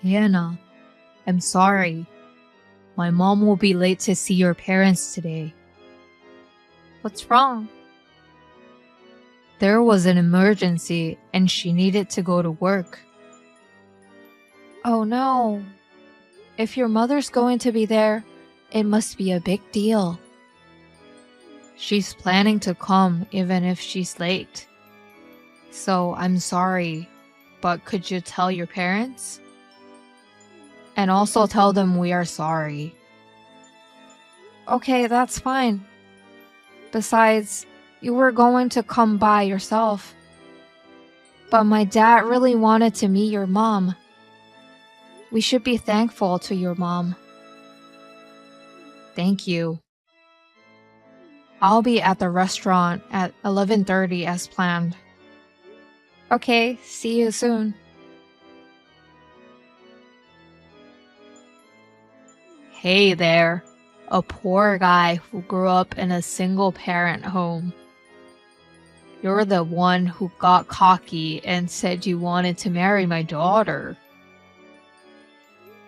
Hannah, I'm sorry. My mom will be late to see your parents today. What's wrong? There was an emergency and she needed to go to work. Oh no. If your mother's going to be there, it must be a big deal. She's planning to come even if she's late. So I'm sorry, but could you tell your parents? And also tell them we are sorry. Okay, that's fine. Besides, you were going to come by yourself. But my dad really wanted to meet your mom. We should be thankful to your mom. Thank you. I'll be at the restaurant at 11:30 as planned. Okay, see you soon. Hey there, a poor guy who grew up in a single-parent home. You're the one who got cocky and said you wanted to marry my daughter.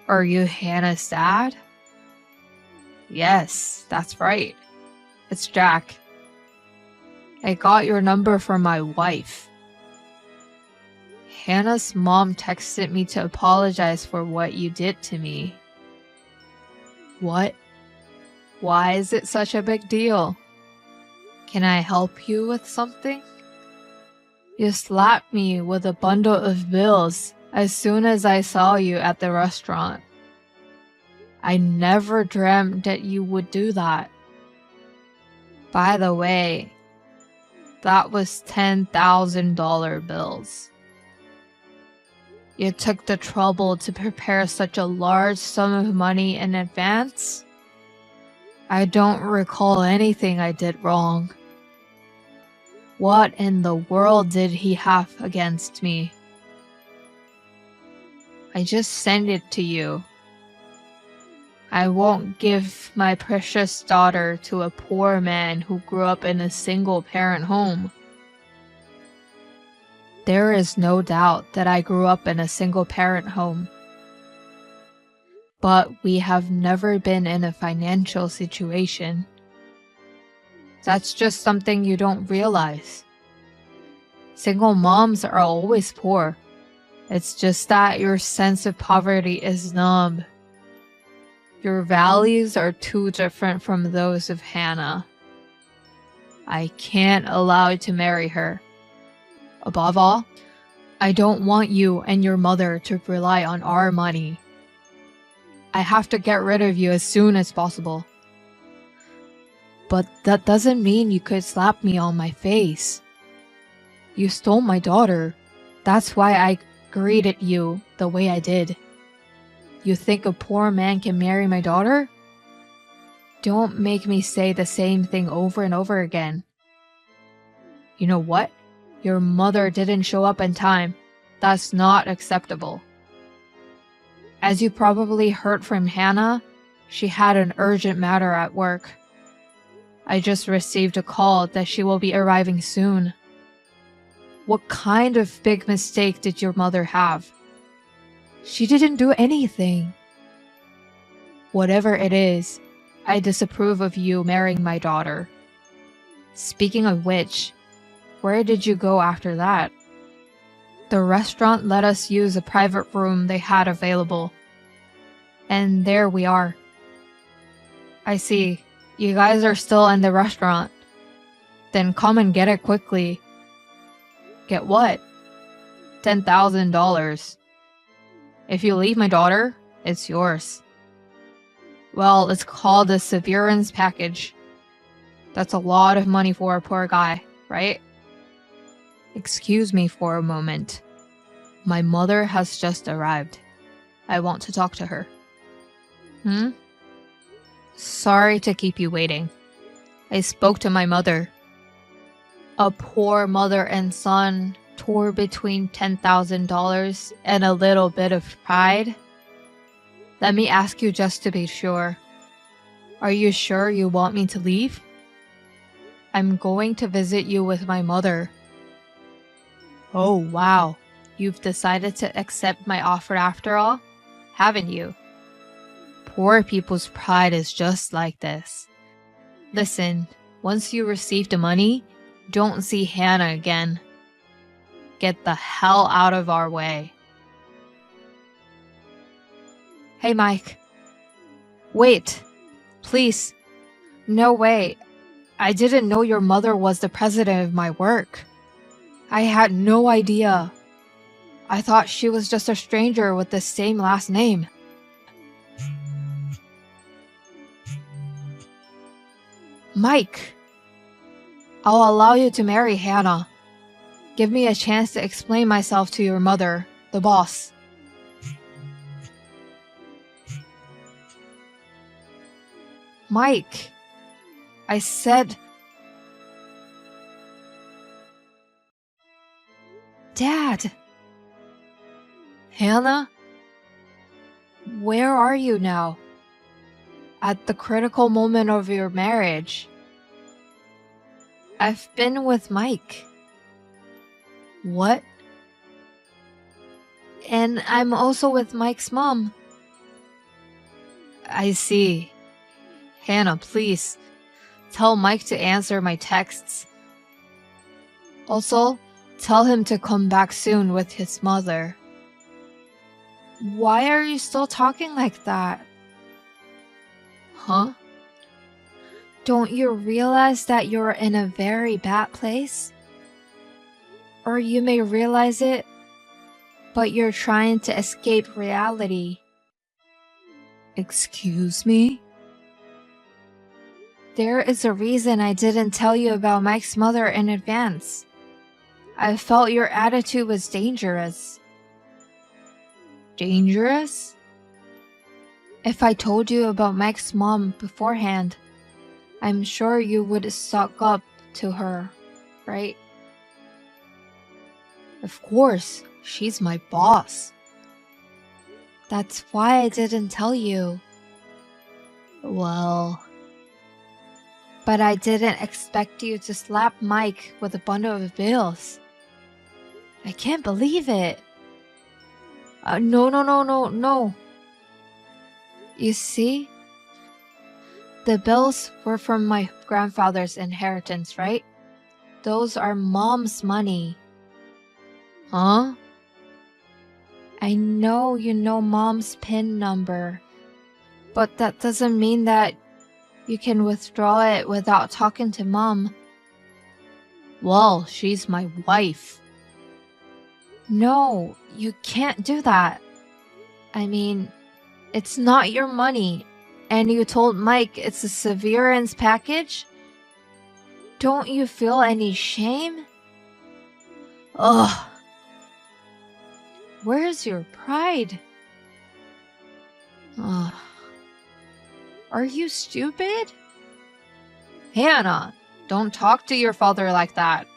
Are you Hannah's dad? Yes, that's right. It's Jack. I got your number from my wife. Hannah's mom texted me to apologize for what you did to me. What? Why is it such a big deal? Can I help you with something? You slapped me with a bundle of bills as soon as I saw you at the restaurant. I never dreamt that you would do that. By the way, that was $10,000 bills. You took the trouble to prepare such a large sum of money in advance? I don't recall anything I did wrong. What in the world did he have against me? I just sent it to you. I won't give my precious daughter to a poor man who grew up in a single-parent home. There is no doubt that I grew up in a single-parent home. But we have never been in a financial situation. That's just something you don't realize. Single moms are always poor. It's just that your sense of poverty is numb. Your values are too different from those of Hannah. I can't allow you to marry her. Above all, I don't want you and your mother to rely on our money. I have to get rid of you as soon as possible. But that doesn't mean you could slap me on my face. You stole my daughter. That's why I greeted you the way I did. You think a poor man can marry my daughter? Don't make me say the same thing over and over again. You know what? Your mother didn't show up in time. That's not acceptable. As you probably heard from Hannah, she had an urgent matter at work. I just received a call that she will be arriving soon. What kind of big mistake did your mother have? She didn't do anything. Whatever it is, I disapprove of you marrying my daughter. Speaking of which, where did you go after that? The restaurant let us use a private room they had available. And there we are. I see. You guys are still in the restaurant. Then come and get it quickly. Get what? $10,000. If you leave my daughter, it's yours. Well, it's called a severance package. That's a lot of money for a poor guy, right? Excuse me for a moment. My mother has just arrived. I want to talk to her. Sorry to keep you waiting. I spoke to my mother. A poor mother and son tore between $10,000 and a little bit of pride. Let me ask you just to be sure. Are you sure you want me to leave? I'm going to visit you with my mother. Oh, wow. You've decided to accept my offer after all? haven't you? Poor people's pride is just like this. Listen, once you receive the money, don't see Hannah again. Get the hell out of our way. Hey, Mike. Wait. Please. No way. I didn't know your mother was the president of my work. I had no idea. I thought she was just a stranger with the same last name. Mike, I'll allow you to marry Hannah. Give me a chance to explain myself to your mother, the boss. Mike, I said... Dad! Hannah? Where are you now? At the critical moment of your marriage. I've been with Mike. What? And I'm also with Mike's mom. I see. Hannah, please. Tell Mike to answer my texts. Also, tell him to come back soon with his mother. Why are you still talking like that? Huh? Don't you realize that you're in a very bad place? Or you may realize it, but you're trying to escape reality. Excuse me? There is a reason I didn't tell you about Mike's mother in advance. I felt your attitude was dangerous. Dangerous? If I told you about Mike's mom beforehand, I'm sure you would suck up to her, right? Of course, she's my boss. That's why I didn't tell you. Well... But I didn't expect you to slap Mike with a bundle of bills. I can't believe it. No. You see? The bills were from my grandfather's inheritance, right? Those are Mom's money. Huh? I know you know Mom's PIN number, but that doesn't mean that you can withdraw it without talking to Mom. Well, she's my wife. No, you can't do that. I mean, it's not your money, and you told Mike it's a severance package? Don't you feel any shame? Ugh. Where's your pride? Ugh. Are you stupid? Hannah, don't talk to your father like that.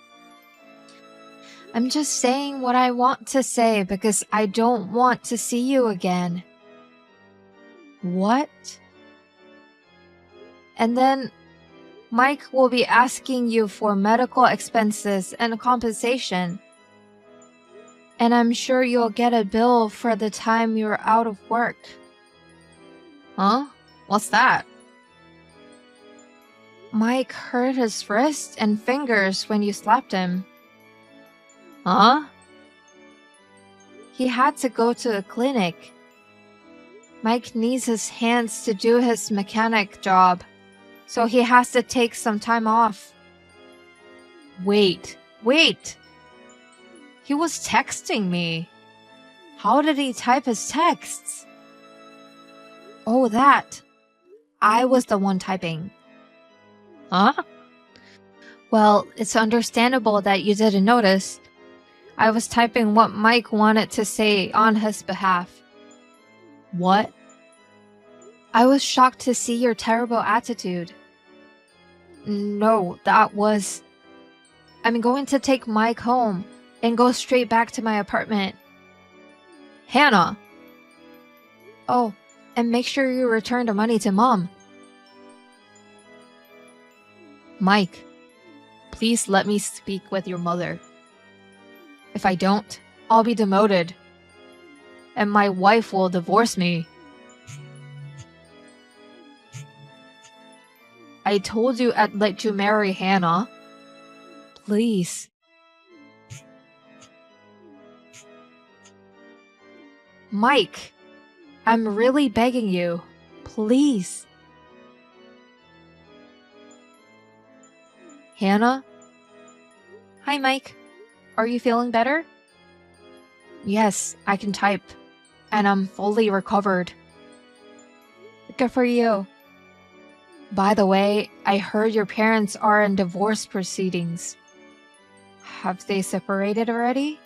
I'm just saying what I want to say because I don't want to see you again. What? And then Mike will be asking you for medical expenses and compensation. And I'm sure you'll get a bill for the time you're out of work. Huh? What's that? Mike hurt his wrist and fingers when you slapped him. Huh? He had to go to a clinic. Mike needs his hands to do his mechanic job, so he has to take some time off. Wait. He was texting me. How did he type his texts? Oh, that. I was the one typing. Huh? Well, it's understandable that you didn't notice. I was typing what Mike wanted to say on his behalf. What? I was shocked to see your terrible attitude. No, that was... I'm going to take Mike home and go straight back to my apartment. Hannah! Oh, and make sure you return the money to Mom. Mike, please let me speak with your mother. If I don't, I'll be demoted. and my wife will divorce me. I told you I'd let you marry Hannah. Please. Mike, I'm really begging you. Please. Hannah? Hi, Mike. Are you feeling better? Yes, I can type. And I'm fully recovered. Good for you. By the way, I heard your parents are in divorce proceedings. Have they separated already?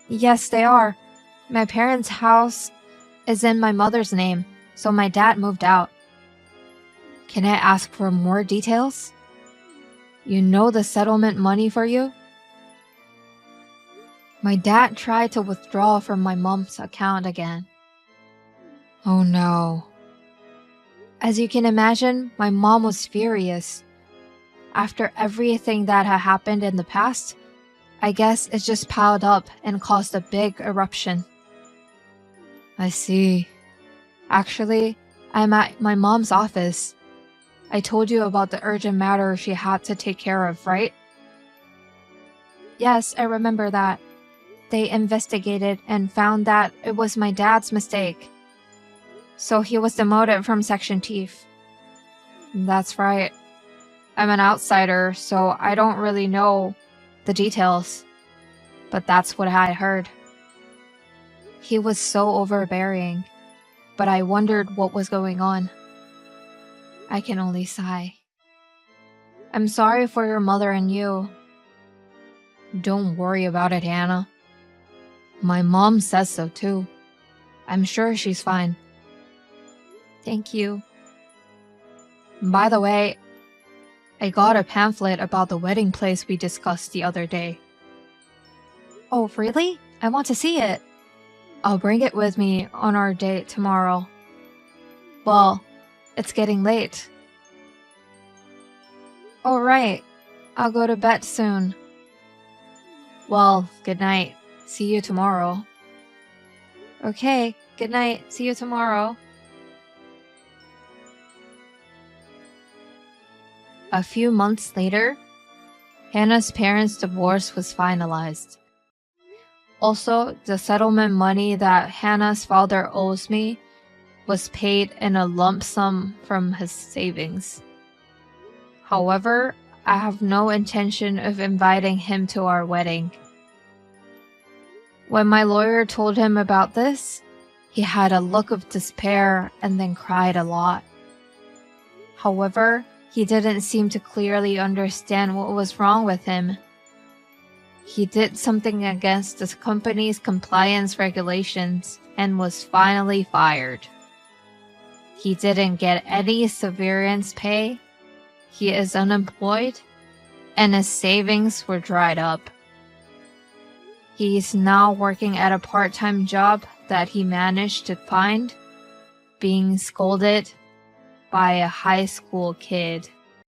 Yes, they are. My parents' house is in my mother's name, so my dad moved out. Can I ask for more details? You know the settlement money for you? My dad tried to withdraw from my mom's account again. Oh no. As you can imagine, my mom was furious. After everything that had happened in the past, I guess it just piled up and caused a big eruption. I see. Actually, I'm at my mom's office. I told you about the urgent matter she had to take care of, right? Yes, I remember that. They investigated and found that it was my dad's mistake. So he was demoted from section chief. That's right. I'm an outsider, so I don't really know the details. But that's what I heard. He was so overbearing, but I wondered what was going on. I can only sigh. I'm sorry for your mother and you. Don't worry about it, Hannah. My mom says so too. I'm sure she's fine. Thank you. By the way, I got a pamphlet about the wedding place we discussed the other day. Oh, really? I want to see it. I'll bring it with me on our date tomorrow. Well, it's getting late. All right. I'll go to bed soon. Well, good night. See you tomorrow. Okay, good night. See you tomorrow. A few months later, Hannah's parents' divorce was finalized. Also, the settlement money that Hannah's father owes me was paid in a lump sum from his savings. However, I have no intention of inviting him to our wedding. When my lawyer told him about this, he had a look of despair and then cried a lot. However, he didn't seem to clearly understand what was wrong with him. He did something against the company's compliance regulations and was finally fired. He didn't get any severance pay, he is unemployed, and his savings were dried up. He is now working at a part-time job that he managed to find, being scolded by a high school kid.